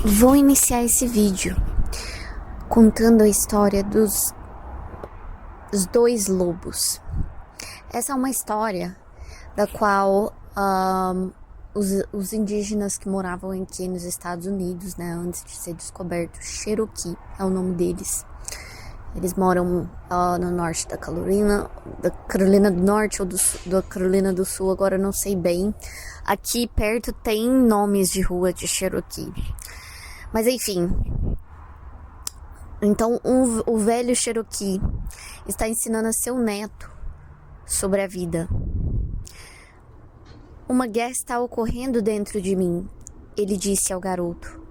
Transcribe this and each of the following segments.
Vou iniciar esse vídeo contando a história dos dois lobos. Essa é uma história da qual os indígenas que moravam aqui nos Estados Unidos, né, antes de ser descoberto, Cherokee é o nome deles. Eles moram no norte da Carolina do Norte ou da Carolina do Sul, agora eu não sei bem. Aqui perto tem nomes de rua de Cherokee. Mas enfim, então o velho Cherokee está ensinando a seu neto sobre a vida. Uma guerra está ocorrendo dentro de mim, ele disse ao garoto.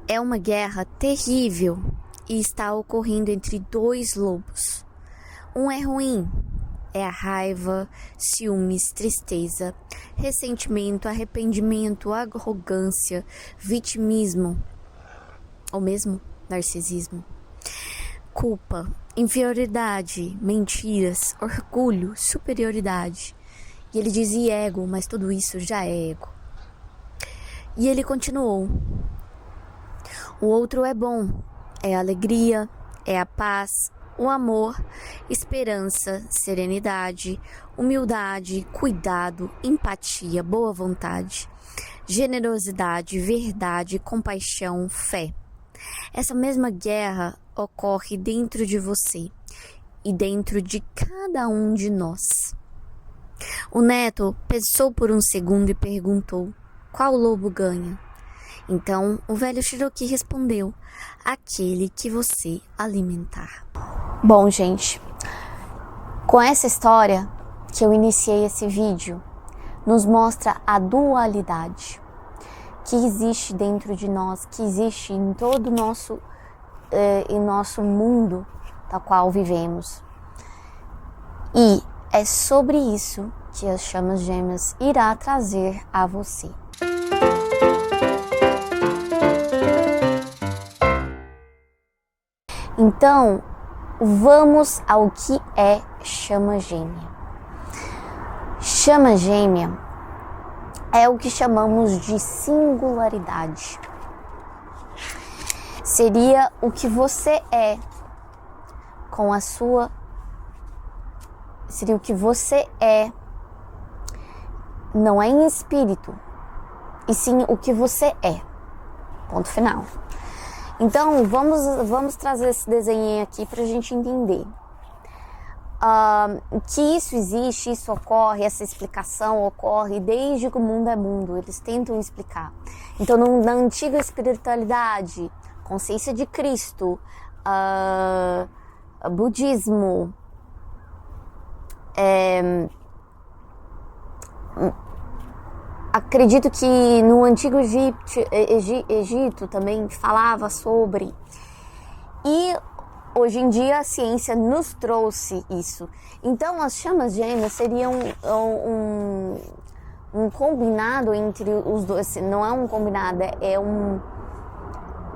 É uma guerra terrível e está ocorrendo entre dois lobos. Um é ruim, é a raiva, ciúmes, tristeza, ressentimento, arrependimento, arrogância, vitimismo, ou mesmo narcisismo, culpa, inferioridade, mentiras, orgulho, superioridade. E ele dizia ego, mas tudo isso já é ego. E ele continuou. O outro é bom, é a alegria, é a paz, o amor, esperança, serenidade, humildade, cuidado, empatia, boa vontade, generosidade, verdade, compaixão, fé. Essa mesma guerra ocorre dentro de você e dentro de cada um de nós. O neto pensou por um segundo e perguntou: qual lobo ganha? Então o velho Cherokee respondeu: aquele que você alimentar. Bom, gente, com essa história que eu iniciei esse vídeo, nos mostra a dualidade que existe dentro de nós, que existe em todo o nosso mundo tal qual vivemos. E é sobre isso que as chamas gêmeas irá trazer a você. Então, vamos ao que é chama gêmea. Chama gêmea é o que chamamos de singularidade. Seria o que você é com a sua... Seria o que você é, não é em espírito, e sim o que você é. Ponto final. Então, vamos trazer esse desenho aqui para a gente entender. Que isso existe, isso ocorre, essa explicação ocorre desde que o mundo é mundo. Eles tentam explicar. Então, na antiga espiritualidade, consciência de Cristo, budismo, acredito que no antigo Egito também falava sobre. E hoje em dia a ciência nos trouxe isso. Então as chamas gêmeas seriam um combinado entre os dois. Não é um combinado,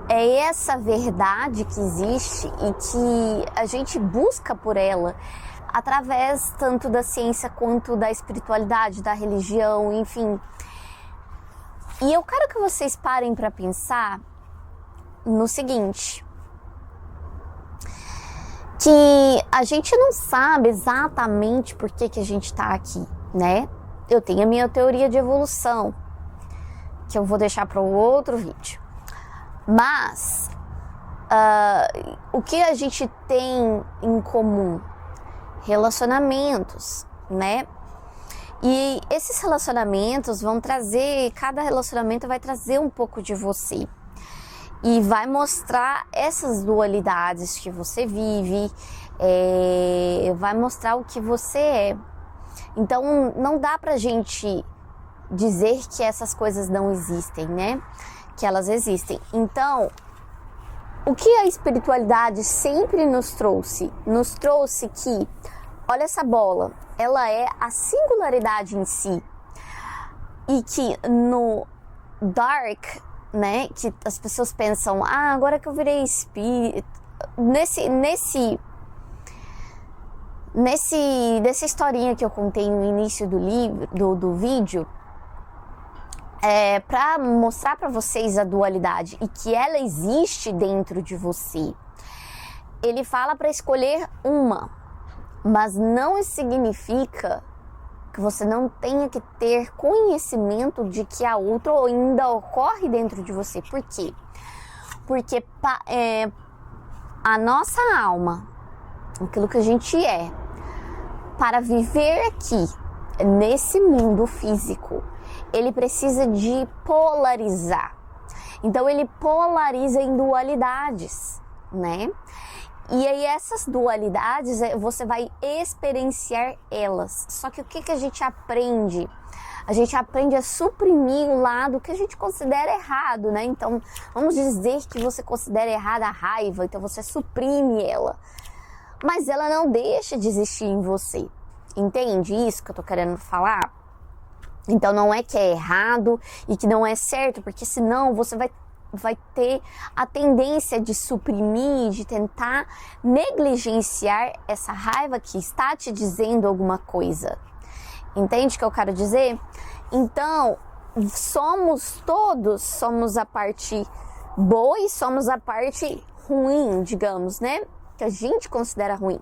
é essa verdade que existe e que a gente busca por ela através tanto da ciência quanto da espiritualidade, da religião, enfim. E eu quero que vocês parem para pensar no seguinte: que a gente não sabe exatamente por que a gente está aqui, né? Eu tenho a minha teoria de evolução, que eu vou deixar para o outro vídeo. Mas o que a gente tem em comum? Relacionamentos, né? E esses relacionamentos vão trazer, cada relacionamento vai trazer um pouco de você. E vai mostrar essas dualidades que você vive, vai mostrar o que você é. Então, não dá pra gente dizer que essas coisas não existem, né? Que elas existem. Então, o que a espiritualidade sempre nos trouxe? Nos trouxe que, olha essa bola, ela é a singularidade em si. E que no dark, né, que as pessoas pensam, agora que eu virei espírito, nessa historinha que eu contei no início do vídeo, para mostrar para vocês a dualidade e que ela existe dentro de você. Ele fala para escolher uma, mas não significa que você não tenha que ter conhecimento de que a outra ainda ocorre dentro de você. Por quê? Porque a nossa alma, aquilo que a gente é, para viver aqui, nesse mundo físico, ele precisa de polarizar. Então ele polariza em dualidades, né? E aí essas dualidades, você vai experienciar elas. Só que o que a gente aprende? A gente aprende a suprimir o lado que a gente considera errado, né? Então, vamos dizer que você considera errada a raiva, então você suprime ela. Mas ela não deixa de existir em você. Entende isso que eu tô querendo falar? Então não é que é errado e que não é certo, porque senão você vai ter a tendência de suprimir, de tentar negligenciar essa raiva que está te dizendo alguma coisa. Entende o que eu quero dizer? Então, somos a parte boa e somos a parte ruim, digamos, né? Que a gente considera ruim.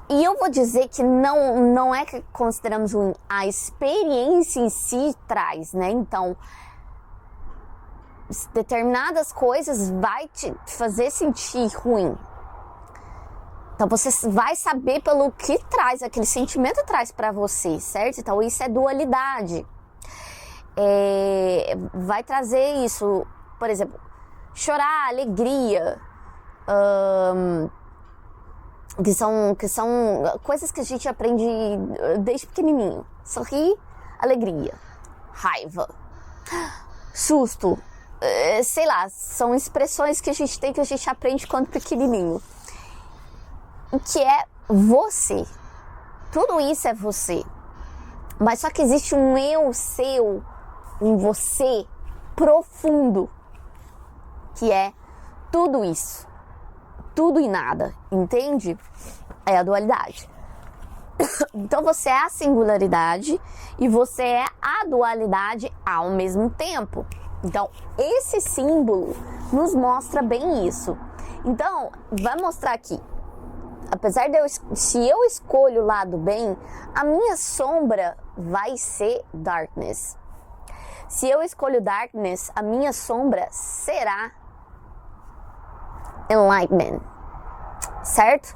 E eu vou dizer que não é que consideramos ruim, a experiência em si traz, né? Então, determinadas coisas vai te fazer sentir ruim. Então você vai saber pelo que traz, aquele sentimento traz para você, certo? Então isso é dualidade. Vai trazer isso, por exemplo, chorar, alegria, que são coisas que a gente aprende desde pequenininho. Sorrir, alegria, raiva, susto. Sei lá, são expressões que a gente tem, que a gente aprende quando pequenininho. Que é você. Tudo isso é você. Mas só que existe um eu seu, um você profundo, que é tudo isso. Tudo e nada, entende? É a dualidade. Então você é a singularidade e você é a dualidade ao mesmo tempo. Então, esse símbolo nos mostra bem isso. Então, vai mostrar aqui. Apesar de se eu escolho o lado bem, a minha sombra vai ser darkness. Se eu escolho darkness, a minha sombra será enlightenment. Certo?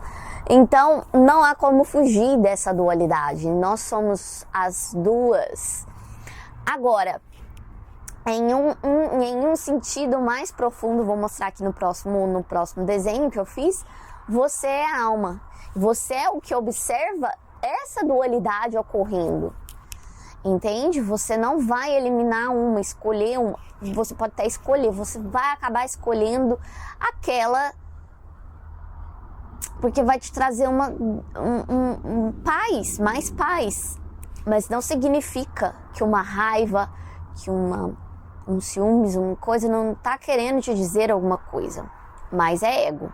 Então, não há como fugir dessa dualidade. Nós somos as duas. Agora, em um sentido mais profundo, vou mostrar aqui no próximo desenho que eu fiz, você é a alma. Você é o que observa essa dualidade ocorrendo. Entende? Você não vai eliminar uma, escolher uma. Você pode até escolher, você vai acabar escolhendo aquela, porque vai te trazer paz, mais paz. Mas não significa que uma raiva, que um ciúmes, uma coisa não está querendo te dizer alguma coisa, mas é ego.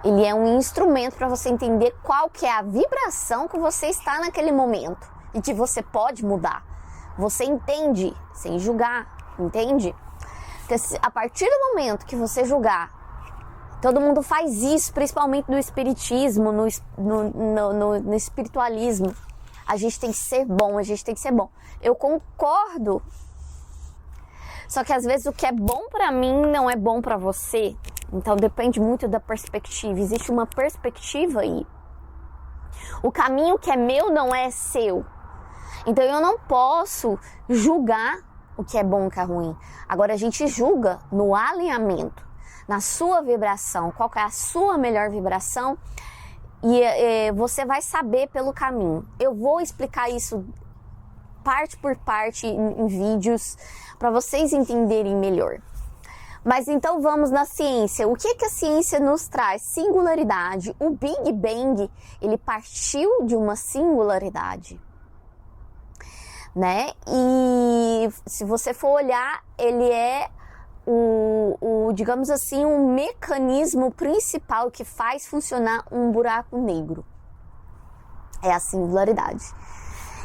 Ele é um instrumento para você entender qual que é a vibração que você está naquele momento e que você pode mudar. Você entende sem julgar, entende? Porque a partir do momento que você julgar, todo mundo faz isso, principalmente no espiritismo, no espiritualismo. A gente tem que ser bom, a gente tem que ser bom. Eu concordo. Só que às vezes o que é bom pra mim não é bom pra você. Então depende muito da perspectiva. Existe uma perspectiva aí. O caminho que é meu não é seu. Então eu não posso julgar o que é bom e o que é ruim. Agora a gente julga no alinhamento, na sua vibração. Qual que é a sua melhor vibração? E você vai saber pelo caminho. Eu vou explicar isso parte por parte em vídeos para vocês entenderem melhor. Mas então vamos na ciência. O que a ciência nos traz? Singularidade. O Big Bang, ele partiu de uma singularidade, né? E se você for olhar, ele é digamos assim, um mecanismo principal que faz funcionar um buraco negro. É a singularidade.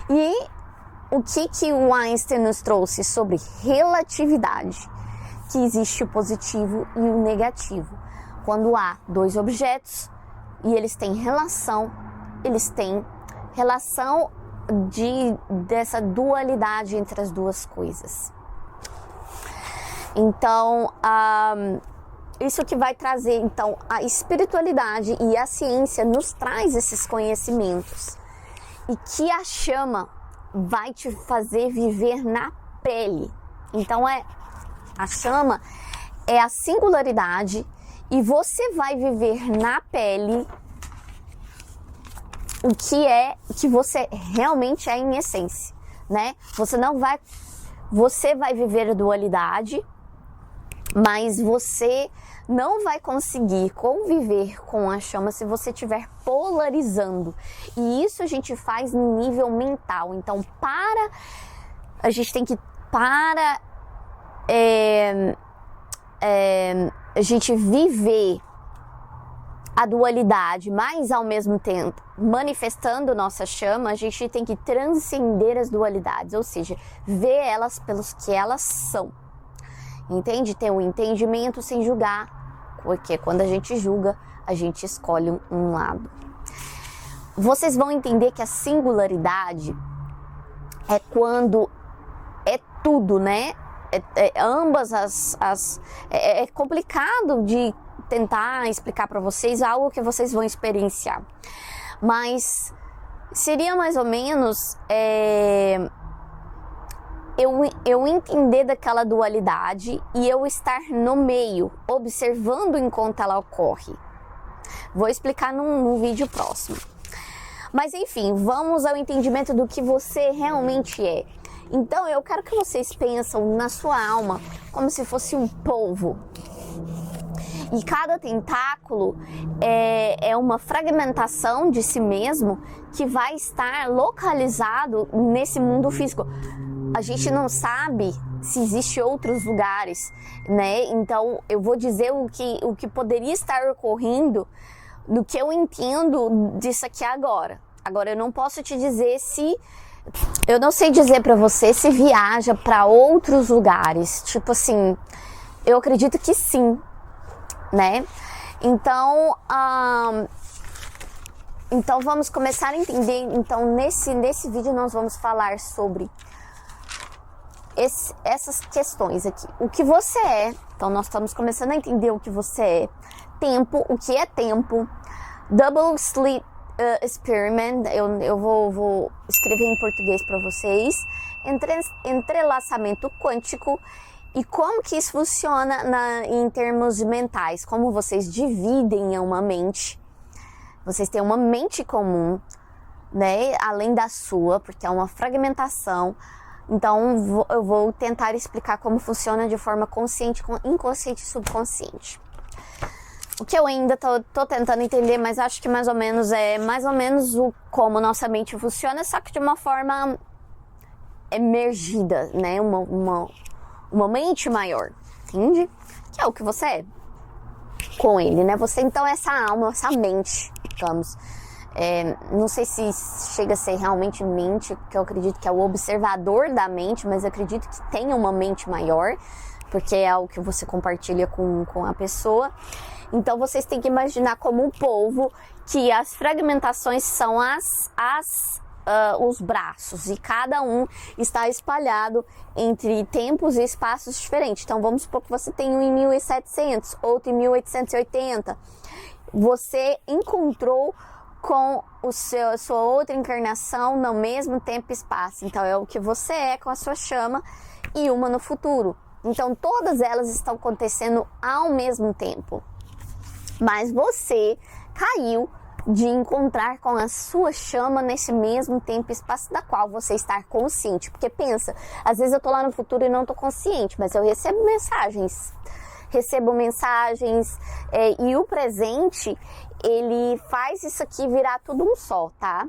E o que o Einstein nos trouxe sobre relatividade? Que existe o positivo e o negativo. Quando há dois objetos e eles têm relação dessa dualidade entre as duas coisas. Então, isso que vai trazer, então, a espiritualidade e a ciência nos traz esses conhecimentos. E que a chama vai te fazer viver na pele. Então, a chama é a singularidade e você vai viver na pele o que você realmente é em essência, né? Você vai viver a dualidade, mas você não vai conseguir conviver com a chama se você estiver polarizando. E isso a gente faz no nível mental. Então, a gente tem que a gente viver a dualidade, mas ao mesmo tempo manifestando nossa chama, a gente tem que transcender as dualidades, ou seja, ver elas pelos que elas são. Entende? Ter um entendimento sem julgar, porque quando a gente julga, a gente escolhe um lado. Vocês vão entender que a singularidade é quando é tudo, né? Ambas é complicado de tentar explicar para vocês algo que vocês vão experienciar, mas seria mais ou menos eu entender daquela dualidade e eu estar no meio, observando enquanto ela ocorre. Vou explicar num vídeo próximo. Mas enfim, vamos ao entendimento do que você realmente é. Então eu quero que vocês pensem na sua alma como se fosse um polvo. E cada tentáculo é uma fragmentação de si mesmo que vai estar localizado nesse mundo físico. A gente não sabe se existem outros lugares, né? Então eu vou dizer o que poderia estar ocorrendo do que eu entendo disso aqui agora. Agora eu não posso te dizer eu não sei dizer pra você se viaja para outros lugares. Tipo assim, eu acredito que sim, né? Então vamos começar a entender. Então nesse vídeo nós vamos falar sobre essas questões aqui. O que você é. Então nós estamos começando a entender o que você é. Tempo, o que é tempo. Double Slit Experiment, eu vou escrever em português para vocês. Entrelaçamento quântico e como que isso funciona em termos mentais, como vocês dividem uma mente. Vocês têm uma mente comum, né, além da sua, porque é uma fragmentação. Então eu vou tentar explicar como funciona de forma consciente, inconsciente e subconsciente. O que eu ainda tô tentando entender, mas acho que mais ou menos como nossa mente funciona, só que de uma forma emergida, né? Uma mente maior, entende? Que é o que você é com ele, né? Você então é essa alma, essa mente, digamos. Não sei se chega a ser realmente mente, que eu acredito que é o observador da mente, mas acredito que tenha uma mente maior, porque é algo que você compartilha com a pessoa. Então vocês têm que imaginar como um polvo, que as fragmentações são os braços, e cada um está espalhado entre tempos e espaços diferentes. Então vamos supor que você tem um em 1700, outro em 1880. Você encontrou com a sua outra encarnação no mesmo tempo e espaço. Então é o que você é com a sua chama e uma no futuro. Então todas elas estão acontecendo ao mesmo tempo. Mas você caiu de encontrar com a sua chama nesse mesmo tempo e espaço da qual você está consciente. Porque pensa, às vezes eu tô lá no futuro e não tô consciente, mas eu recebo mensagens. E o presente, ele faz isso aqui virar tudo um só, tá?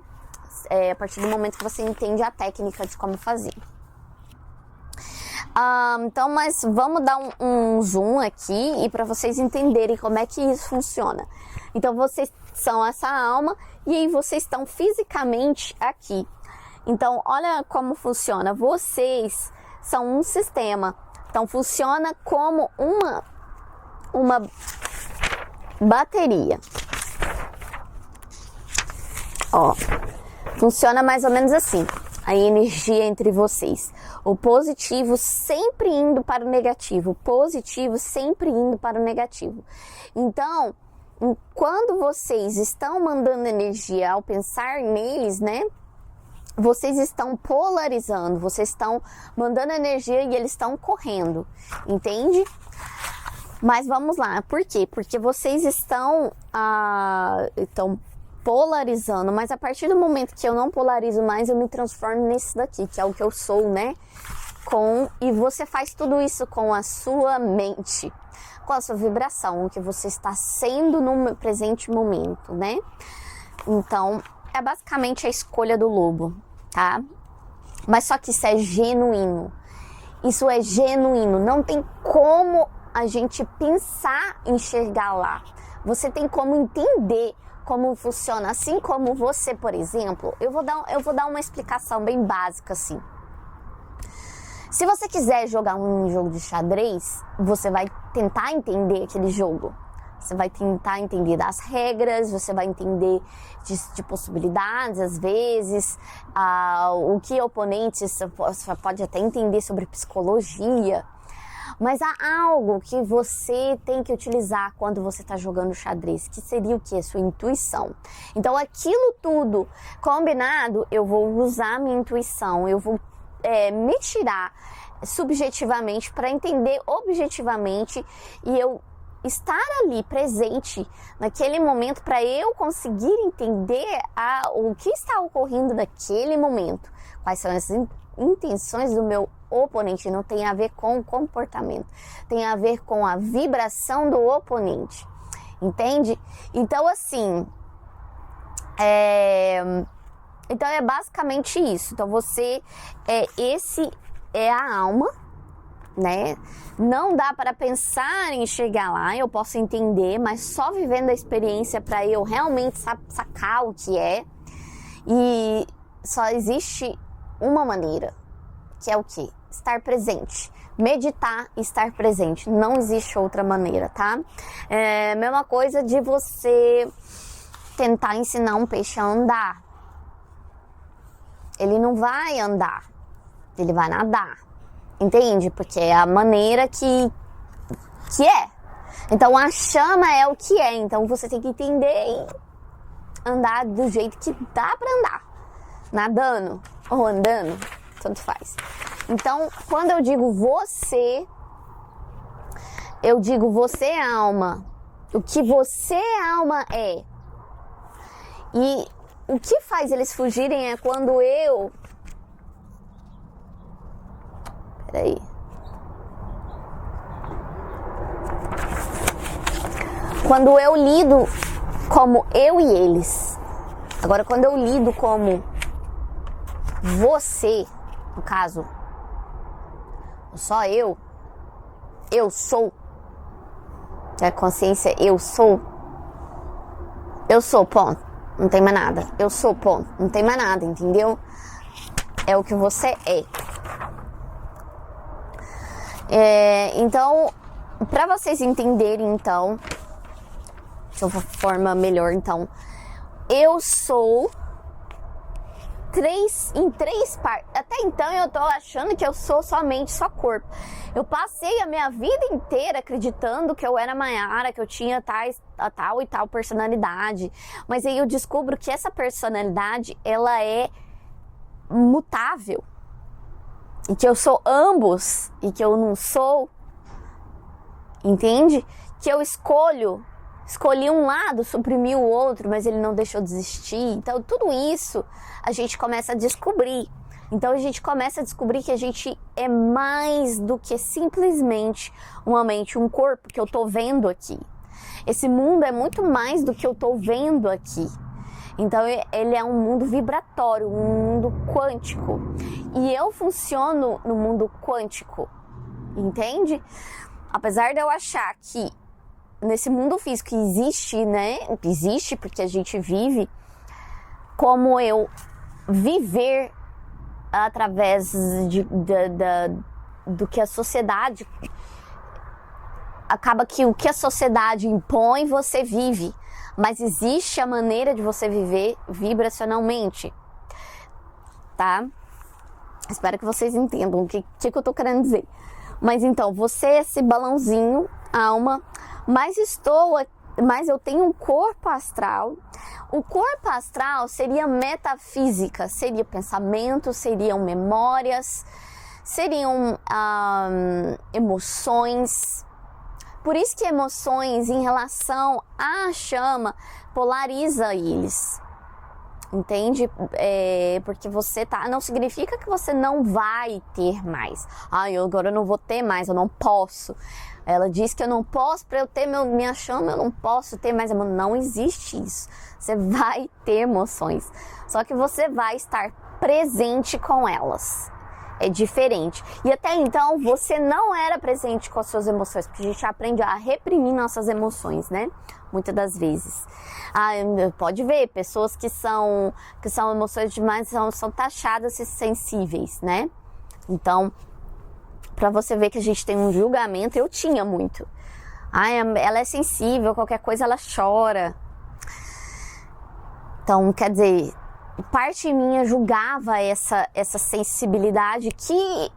A partir do momento que você entende a técnica de como fazer. Então, mas vamos dar um zoom aqui e para vocês entenderem como é que isso funciona. Então, vocês são essa alma e aí vocês estão fisicamente aqui. Então, olha como funciona. Vocês são um sistema. Então, funciona como uma bateria. Ó, funciona mais ou menos assim. A energia entre vocês. O positivo sempre indo para o negativo. O positivo sempre indo para o negativo. Então, quando vocês estão mandando energia ao pensar neles, né? Vocês estão polarizando, vocês estão mandando energia e eles estão correndo, entende? Mas vamos lá, por quê? Porque vocês estão polarizando, mas a partir do momento que eu não polarizo mais, eu me transformo nesse daqui, que é o que eu sou, né? E você faz tudo isso com a sua mente, com a sua vibração, o que você está sendo no presente momento, né? Então, é basicamente a escolha do lobo, tá? Mas só que isso é genuíno. Isso é genuíno. Não tem como a gente pensar em chegar lá. Você tem como entender como funciona. Assim como você, por exemplo, eu vou dar uma explicação bem básica assim. Se você quiser jogar um jogo de xadrez, você vai tentar entender aquele jogo. Você vai tentar entender das regras, você vai entender de possibilidades, às vezes, o que oponentes, você pode até entender sobre psicologia. Mas há algo que você tem que utilizar quando você está jogando xadrez, que seria o quê? A sua intuição. Então, aquilo tudo combinado, eu vou usar a minha intuição, eu vou me tirar subjetivamente para entender objetivamente e eu estar ali presente naquele momento para eu conseguir entender o que está ocorrendo naquele momento, quais são as intenções do meu oponente. Não tem a ver com o comportamento, tem a ver com a vibração do oponente, entende? Então assim, então é basicamente isso. Então esse é a alma, né? Não dá para pensar em chegar lá, eu posso entender, mas só vivendo a experiência para eu realmente sacar o que é. E só existe uma maneira, que é o quê? Estar presente. Meditar e estar presente. Não existe outra maneira, tá? É a mesma coisa de você tentar ensinar um peixe a andar. Ele não vai andar, ele vai nadar. Entende? Porque é a maneira que é. Então, a chama é o que é. Então, você tem que entender e andar do jeito que dá pra andar. Nadando ou andando, tanto faz. Então, quando eu digo você é alma. O que você alma é. E o que faz eles fugirem é quando eu... Peraí. Quando eu lido como eu e eles. Agora, quando eu lido como você, no caso, só eu sou. A consciência, eu sou, ponto. Não tem mais nada. Eu sou, ponto. Não tem mais nada, entendeu? É o que você é. Então, para vocês entenderem, então, de uma forma melhor, então, eu sou em três partes. Até então eu tô achando que eu sou só corpo. Eu passei a minha vida inteira acreditando que eu era Mayara, que eu tinha tal e tal personalidade. Mas aí eu descubro que essa personalidade, ela é mutável. E que eu sou ambos e que eu não sou, entende? Que eu escolhi um lado, suprimi o outro, mas ele não deixou de existir. Então tudo isso a gente começa a descobrir. Então a gente começa a descobrir que a gente é mais do que simplesmente uma mente, um corpo que eu tô vendo aqui. Esse mundo é muito mais do que eu tô vendo aqui. Então ele é um mundo vibratório, um mundo quântico. E eu funciono no mundo quântico, entende? Apesar de eu achar que nesse mundo físico existe, né? Existe porque a gente vive. Como eu viver através do que a sociedade... Acaba que o que a sociedade impõe, você vive. Mas existe a maneira de você viver vibracionalmente. Tá? Espero que vocês entendam o que eu tô querendo dizer. Mas então, você é esse balãozinho, alma, mas eu tenho um corpo astral. O corpo astral seria metafísica, seria pensamento, seriam memórias, seriam emoções. Por isso que emoções em relação à chama polariza eles. Entende? Porque você tá... Não significa que você não vai ter mais. Eu agora não vou ter mais, eu não posso. Ela diz que eu não posso, para eu ter minha chama, eu não posso ter mais. Não existe isso. Você vai ter emoções. Só que você vai estar presente com elas. É diferente. E até então, você não era presente com as suas emoções, porque a gente aprende a reprimir nossas emoções, né? Muitas das vezes. Pode ver, pessoas que são emoções demais são taxadas de sensíveis, né? Então, pra você ver que a gente tem um julgamento, eu tinha muito. Ela é sensível, qualquer coisa ela chora. Então, quer dizer... Parte minha julgava essa sensibilidade que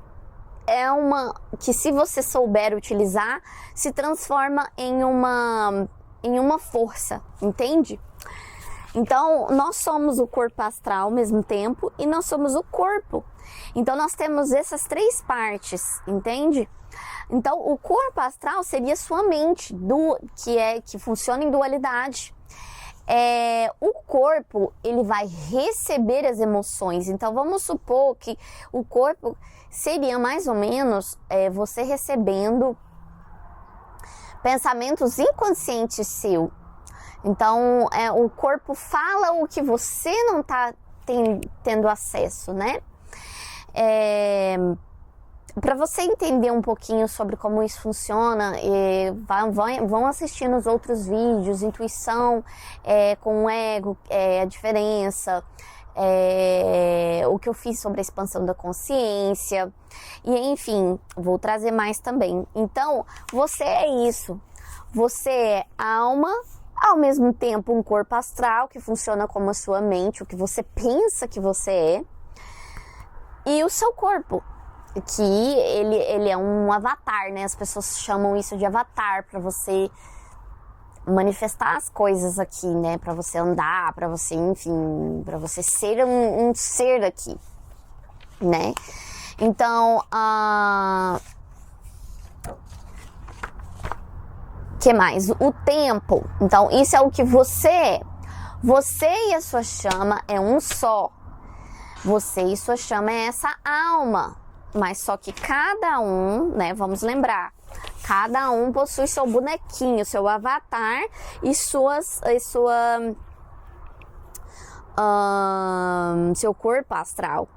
se você souber utilizar, se transforma em uma força, entende? Então, nós somos o corpo astral ao mesmo tempo e nós somos o corpo. Então, nós temos essas três partes, entende? Então, o corpo astral seria sua mente, que funciona em dualidade. O corpo, ele vai receber as emoções. Então, vamos supor que o corpo seria mais ou menos você recebendo pensamentos inconscientes seu. Então, o corpo fala o que você não está tendo acesso, né? Para você entender um pouquinho sobre como isso funciona, vão assistir nos outros vídeos, intuição com o ego, a diferença, o que eu fiz sobre a expansão da consciência, e enfim, vou trazer mais também. Então, você é isso, você é alma, ao mesmo tempo um corpo astral que funciona como a sua mente, o que você pensa que você é, e o seu corpo, que ele é um avatar, né? As pessoas chamam isso de avatar, para você manifestar as coisas aqui, né? Para você andar, para você, enfim, para você ser um ser aqui, né? Então, que mais? O tempo. Então, isso é o que você é. Você e a sua chama é um só. Você e sua chama é essa alma. Mas só que cada um, né, vamos lembrar, cada um possui seu bonequinho, seu avatar e seu corpo astral.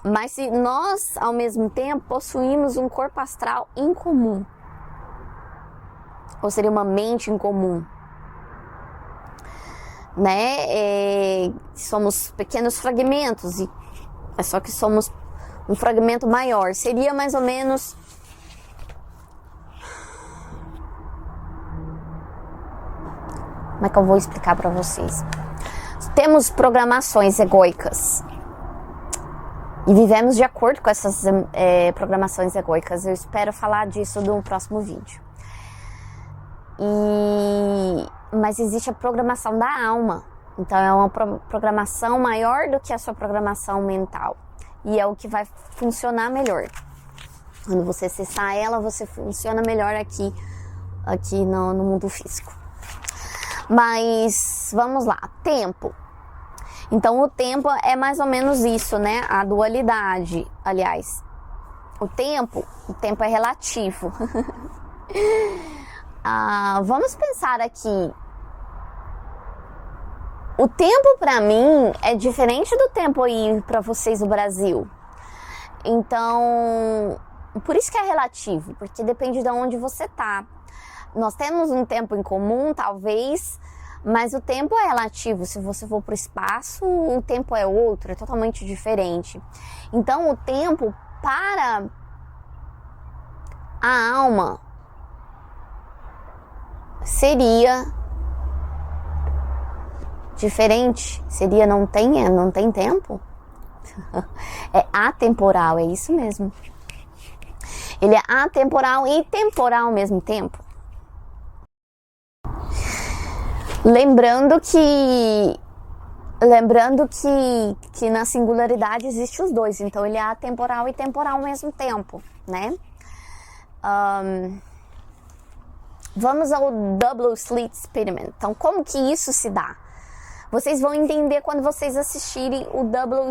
Mas se nós, ao mesmo tempo, possuímos um corpo astral em comum, ou seria uma mente em comum, né? Somos pequenos fragmentos, só que somos um fragmento maior. Seria mais ou menos como é que eu vou explicar para vocês? Temos programações egóicas e vivemos de acordo com essas programações egóicas. Eu espero falar disso no próximo vídeo. Mas existe a programação da alma. Então é uma programação maior do que a sua programação mental. E é o que vai funcionar melhor. Quando você acessar ela, você funciona melhor aqui no mundo físico. Mas vamos lá, tempo. Então o tempo é mais ou menos isso, né? A dualidade, aliás. O tempo é relativo. Vamos pensar aqui. O tempo para mim é diferente do tempo aí para vocês no Brasil. Então, por isso que é relativo, porque depende de onde você tá. Nós temos um tempo em comum, talvez, Mas o tempo é relativo. Se você for para o espaço, o tempo é outro, é totalmente diferente. Então, o tempo para a alma seria diferente. Seria não tem tempo. É atemporal, é isso mesmo. Ele é atemporal e temporal ao mesmo tempo. Lembrando que na singularidade existe os dois, então ele é atemporal e temporal ao mesmo tempo, né? Vamos ao Double Slit Experiment. Então, como que isso se dá? Vocês vão entender quando vocês assistirem o Double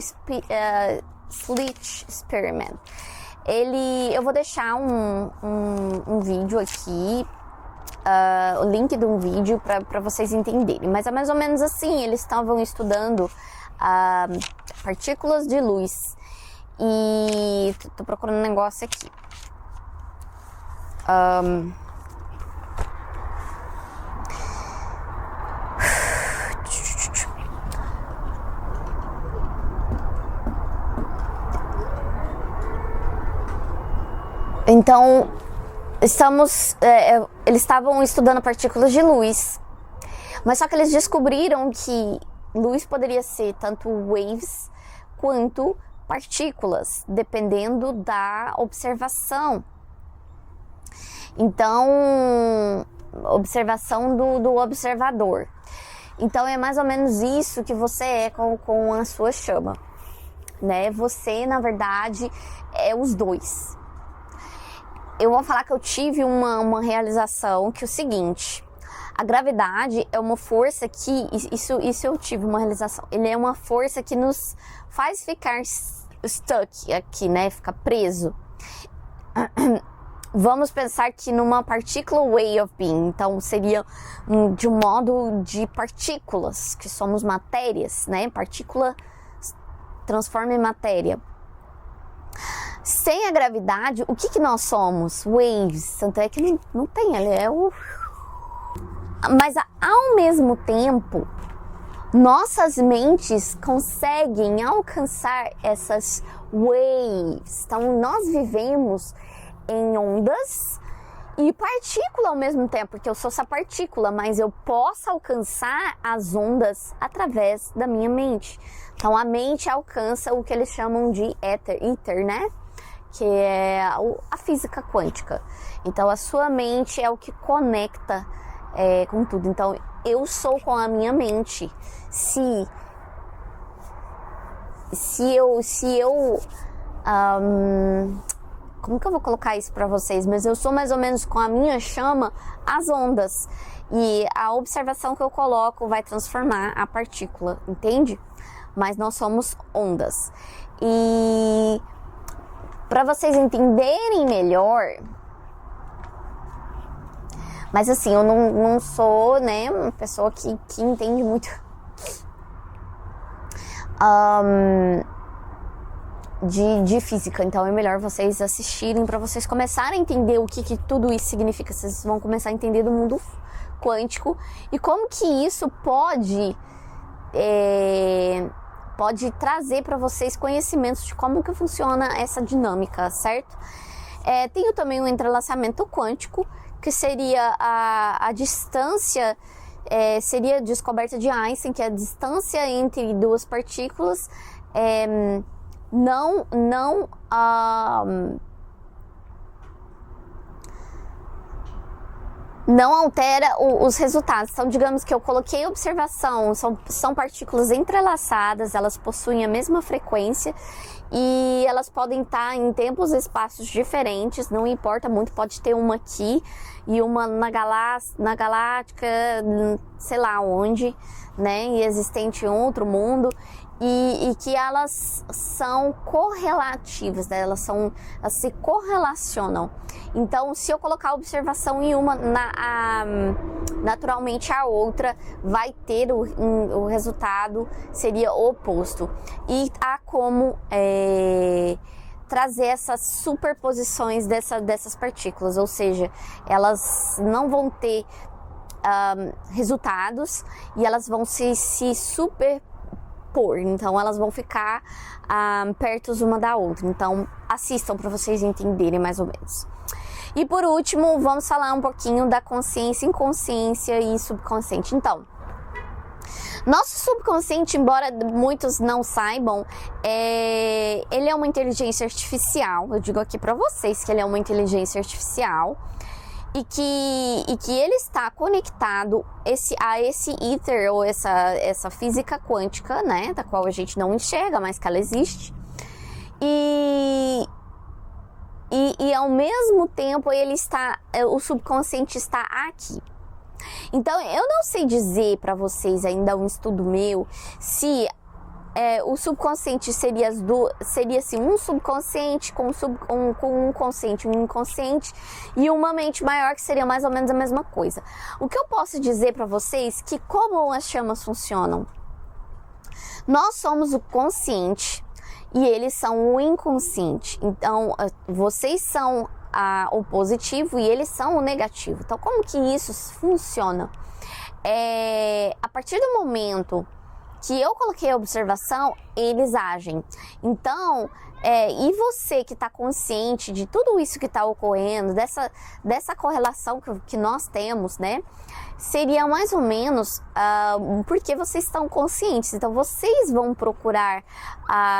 Slit Experiment. Eu vou deixar um vídeo aqui, o link de um vídeo para vocês entenderem. Mas é mais ou menos assim, eles estavam estudando partículas de luz. E tô procurando um negócio aqui. Então, eles estavam estudando partículas de luz, mas só que eles descobriram que luz poderia ser tanto waves quanto partículas, dependendo da observação. Então, observação do observador. Então, é mais ou menos isso que você é com a sua chama, né? Você, na verdade, é os dois. Eu vou falar que eu tive uma realização que é o seguinte: a gravidade é uma força que, isso eu tive uma realização, ele é uma força que nos faz ficar stuck aqui, né, ficar preso. Vamos pensar que numa particular way of being, então seria de um modo de partículas, que somos matérias, né, partícula transforma em matéria. Sem a gravidade, o que nós somos? Waves. Tanto é que não tem, ele é o... Mas ao mesmo tempo, nossas mentes conseguem alcançar essas waves. Então, nós vivemos em ondas e partícula ao mesmo tempo, porque eu sou essa partícula, mas eu posso alcançar as ondas através da minha mente. Então, a mente alcança o que eles chamam de ether, né? Que é a física quântica. Então, a sua mente é o que conecta com tudo. Então, eu sou com a minha mente. Se eu como que eu vou colocar isso para vocês? Mas eu sou mais ou menos com a minha chama as ondas. E a observação que eu coloco vai transformar a partícula, entende? Mas nós somos ondas. E para vocês entenderem melhor, mas assim, eu não sou, né, uma pessoa que entende muito de física, então é melhor vocês assistirem para vocês começarem a entender o que tudo isso significa. Vocês vão começar a entender do mundo quântico e como que isso pode trazer para vocês conhecimentos de como que funciona essa dinâmica, certo? Tenho também o entrelaçamento quântico, que seria a distância, seria a descoberta de Einstein, que é a distância entre duas partículas não altera os resultados. Então, digamos que eu coloquei observação, são partículas entrelaçadas, elas possuem a mesma frequência e elas podem estar em tempos e espaços diferentes, não importa muito, pode ter uma aqui e uma na galáctica, sei lá onde, né, e existente em outro mundo. E que elas são correlativas, né? Elas se correlacionam. Então, se eu colocar a observação em uma, naturalmente a outra vai ter o resultado seria oposto. E há como trazer essas superposições dessas partículas, ou seja, elas não vão ter resultados e elas vão se superpor. Então, elas vão ficar perto uma da outra. Então, assistam para vocês entenderem mais ou menos. E por último, vamos falar um pouquinho da consciência, inconsciência e subconsciente. Então, nosso subconsciente, embora muitos não saibam, ele é uma inteligência artificial. Eu digo aqui para vocês que ele é uma inteligência artificial e que ele está conectado a esse ether, ou essa física quântica, né, da qual a gente não enxerga, mas que ela existe. E ao mesmo tempo o subconsciente está aqui. Então, eu não sei dizer para vocês, ainda um estudo meu, se o subconsciente seria assim, um subconsciente com um consciente, um inconsciente e uma mente maior, que seria mais ou menos a mesma coisa. O que eu posso dizer para vocês que como as chamas funcionam? Nós somos o consciente e eles são o inconsciente. Então, vocês são o positivo e eles são o negativo. Então, como que isso funciona? A partir do momento que eu coloquei a observação, eles agem. Então, e você que está consciente de tudo isso que está ocorrendo, dessa correlação que nós temos, né? Seria mais ou menos porque vocês estão conscientes. Então, vocês vão procurar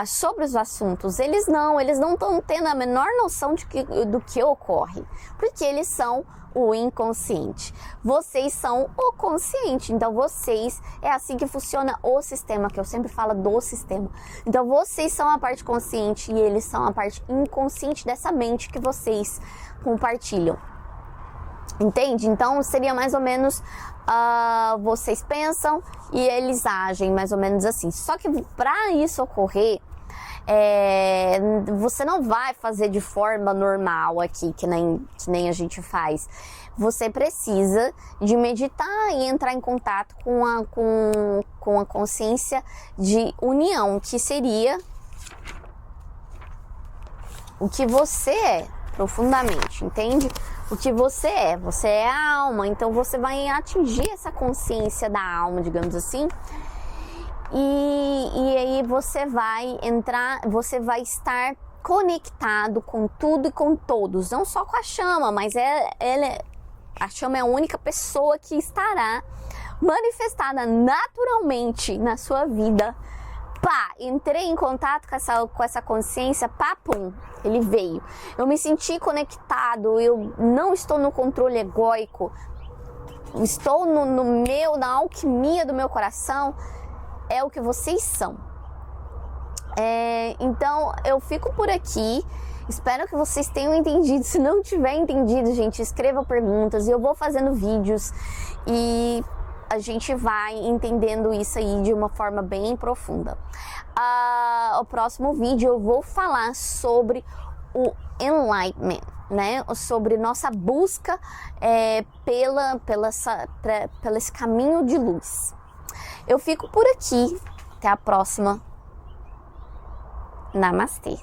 sobre os assuntos. Eles não estão tendo a menor noção do que ocorre, porque eles são o inconsciente. Vocês são o consciente. Então, é assim que funciona o sistema, que eu sempre falo do sistema. Então, vocês são a parte consciente e eles são a parte inconsciente dessa mente que vocês compartilham. Entende? Então, seria mais ou menos vocês pensam e eles agem, mais ou menos assim. Só que para isso ocorrer, você não vai fazer de forma normal aqui, que nem a gente faz. Você precisa de meditar e entrar em contato com a consciência de união, que seria o que você é profundamente, entende? O que você é a alma, então você vai atingir essa consciência da alma, digamos assim. E aí você vai estar conectado com tudo e com todos, não só com a chama, mas a chama é a única pessoa que estará manifestada naturalmente na sua vida. Entrei em contato com essa consciência, pum, ele veio. Eu me senti conectado, eu não estou no controle egóico, estou na alquimia do meu coração. É o que vocês são. Então, eu fico por aqui. Espero que vocês tenham entendido. Se não tiver entendido, gente, escreva perguntas e eu vou fazendo vídeos e a gente vai entendendo isso aí de uma forma bem profunda. O próximo vídeo eu vou falar sobre o enlightenment, né? Sobre nossa busca pelo esse caminho de luz. Eu fico por aqui. Até a próxima. Namastê.